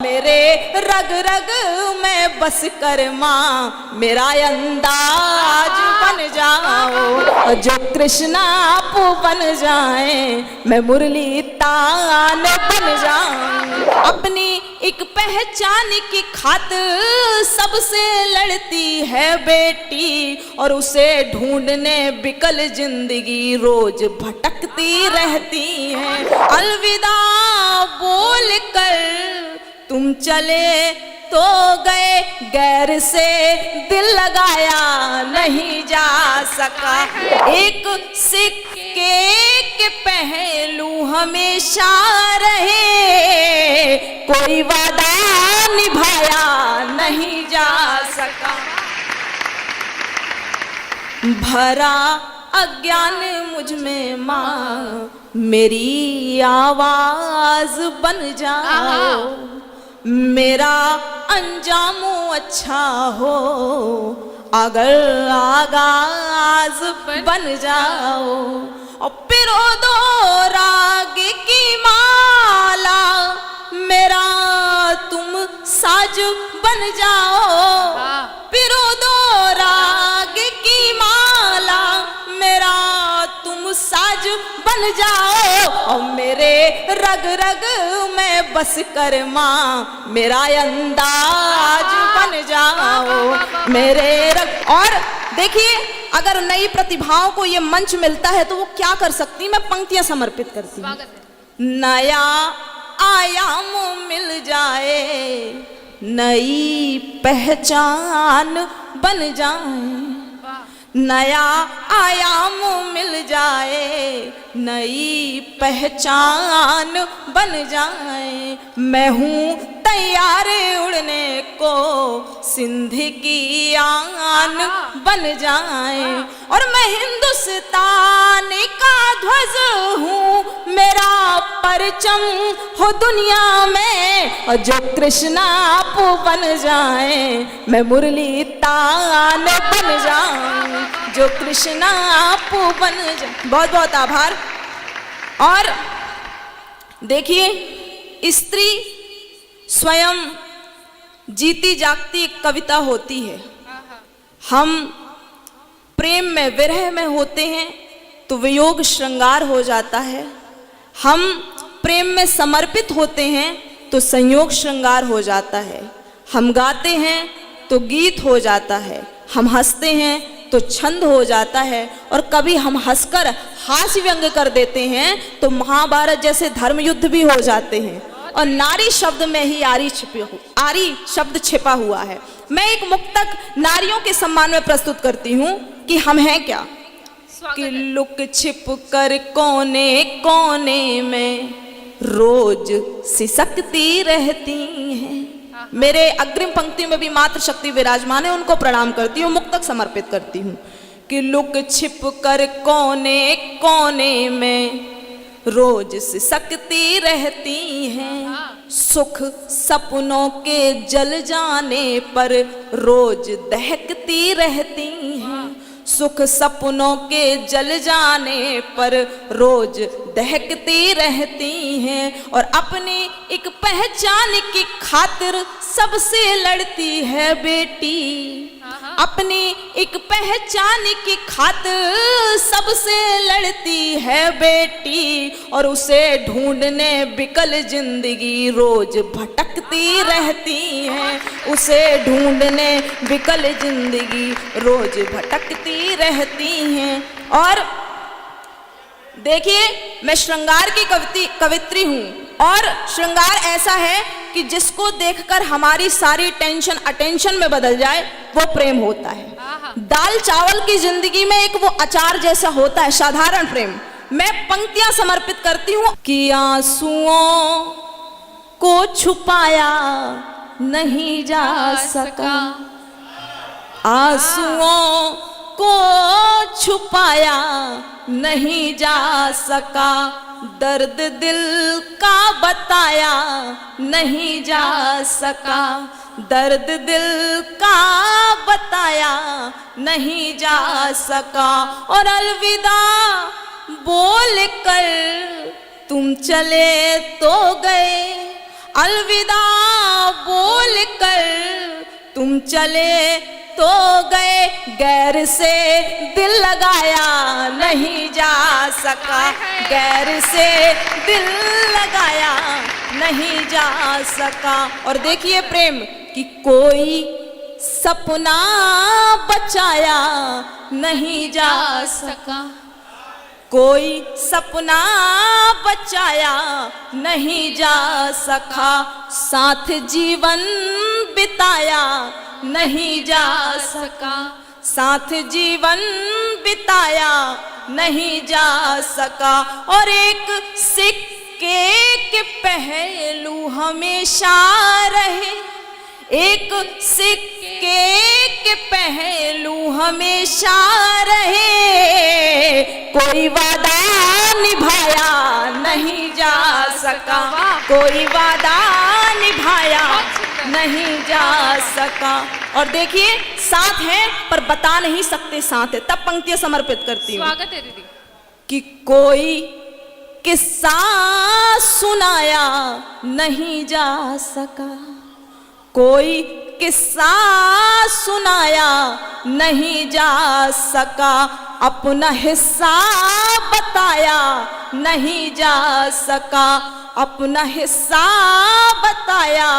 मेरे रग रग में बस कर माँ मेरा अंदाज बन जाओ, जो कृष्णा आपू बन जाए मैं मुरली तान बन जाऊं। अपनी एक पहचान की खातिर सबसे लड़ती है बेटी, और उसे ढूंढने बिकल जिंदगी रोज भटकती रहती है। अलविदा बोल कर तुम चले तो गए, गैर से दिल लगाया नहीं जा सका। एक सिक्के के पहलू हमेशा रहे, कोई वादा निभाया नहीं जा सका। भरा अज्ञान मुझ में माँ मेरी आवाज बन जाओ, मेरा अंजामो अच्छा हो अगर आगाज बन जाओ। और पिरो दो राग की माला मेरा तुम साज बन जाओ, पिरो दो राग की माला मेरा तुम साज बन जाओ। और मेरे रग रग में बस कर माँ मेरा अंदाज बन जाओ, मेरे रग। और देखिए, अगर नई प्रतिभाओं को ये मंच मिलता है तो वो क्या कर सकती, मैं पंक्तियां समर्पित करती हूँ। नया आयाम मिल जाए, नई पहचान बन जाए, नया आयाम मिल जाए, नई पहचान बन जाए। मैं हूँ तैयार उड़ने को, सिंध की आन बन जाए। और मैं हिंदुस्तान का ध्वज हूँ, मेरा परचम हो दुनिया में, और जो कृष्णा आपू बन जाए मैं मुरली तान बन जाऊं, जो कृष्णा आपू बन जाए। बहुत बहुत आभार। और देखिए, स्त्री स्वयं जीती जागती एक कविता होती है। हम प्रेम में विरह में होते हैं तो वियोग श्रृंगार हो जाता है, हम प्रेम में समर्पित होते हैं तो संयोग श्रृंगार हो जाता है, हम गाते हैं तो गीत हो जाता है, हम हंसते हैं तो छंद हो जाता है, और कभी हम हंसकर हास्य व्यंग कर देते हैं तो महाभारत जैसे धर्म युद्ध भी हो जाते हैं। और नारी शब्द में ही आरी शब्द छिपा हुआ है। मैं एक मुक्तक नारियों के सम्मान में प्रस्तुत करती हूँ कि हम हैं क्या, कि लुक छिप कर कोने कोने में रोज सिसकती रहती हैं। मेरे अग्रिम पंक्ति में भी मातृ शक्ति विराजमान है, उनको प्रणाम करती हूँ, मुक्तक समर्पित करती हूँ। कि लुक छिप कर कोने कोने में रोज सिसकती रहती हैं, सुख सपनों के जल जाने पर रोज दहकती रहती हैं, सुख सपनों के जल जाने पर रोज दहकती रहती हैं। और अपनी एक पहचान की खातिर सबसे लड़ती है बेटी, अपनी एक पहचान की खातिर सबसे लड़ती है बेटी, और उसे ढूंढने बिकल जिंदगी रोज भटकती रहती है, उसे ढूंढने बिकल जिंदगी रोज भटकती रहती हैं। और देखिए, मैं श्रृंगार की कवित्री हूँ, और श्रृंगार ऐसा है कि जिसको देखकर हमारी सारी टेंशन अटेंशन में बदल जाए वो प्रेम होता है। दाल चावल की जिंदगी में एक वो अचार जैसा होता है साधारण प्रेम। मैं पंक्तियां समर्पित करती हूँ कि आंसुओं को छुपाया नहीं जा सका, आंसुओं को छुपाया नहीं जा सका, दर्द दिल का बताया नहीं जा सका, दर्द दिल का बताया नहीं जा सका। और अलविदा बोल कर तुम चले तो गए, अलविदा बोल कर तुम चले तो गए, गैर से दिल लगाया नहीं जा सका, गैर से दिल लगाया नहीं जा सका। और देखिए प्रेम कि कोई सपना बचाया नहीं जा सका, कोई सपना बचाया नहीं जा सका, साथ जीवन बिताया नहीं जा सका, साथ जीवन बिताया नहीं जा सका। और एक सिक्के के पहलू हमेशा रहे, एक सिक्के के पहलू हमेशा रहे, कोई वादा निभाया नहीं जा सका, कोई वादा निभाया नहीं जा सका। और देखिए साथ है पर बता नहीं सकते साथ है, तब पंक्तियां समर्पित करती हूँ। स्वागत है दीदी। कि कोई किस्सा सुनाया नहीं जा सका, कोई किस्सा सुनाया नहीं जा सका, अपना हिस्सा बताया नहीं जा सका, अपना हिस्सा बताया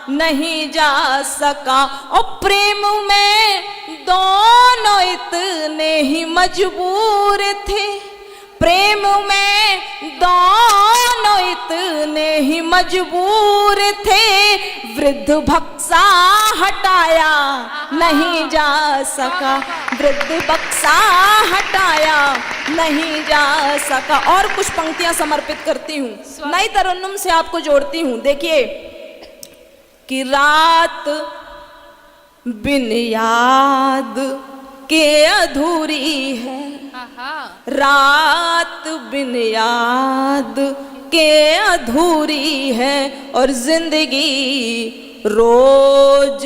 नहीं जा सका। और प्रेम में दोनों इतने ही मजबूर थे, प्रेम में दोनों इतने ही मजबूर थे, वृद्ध बक्सा हटाया नहीं जा सका, वृद्ध बक्सा हटाया नहीं जा सका। और कुछ पंक्तियां समर्पित करती हूँ, नई तरन्नुम से आपको जोड़ती हूँ। देखिए कि रात बिन याद के अधूरी है, रात बिन याद के अधूरी है, और जिंदगी रोज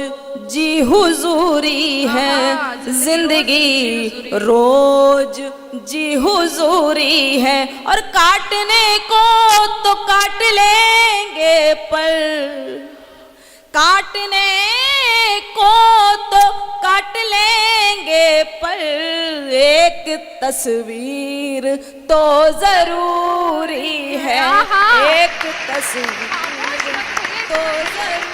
जी हुजूरी है, जिंदगी रोज जी हुजूरी है। और काटने को तो काट लेंगे पर, काटने को तो काट लेंगे पर, एक तस्वीर तो जरूरी है, एक तस्वीर तो जरूरी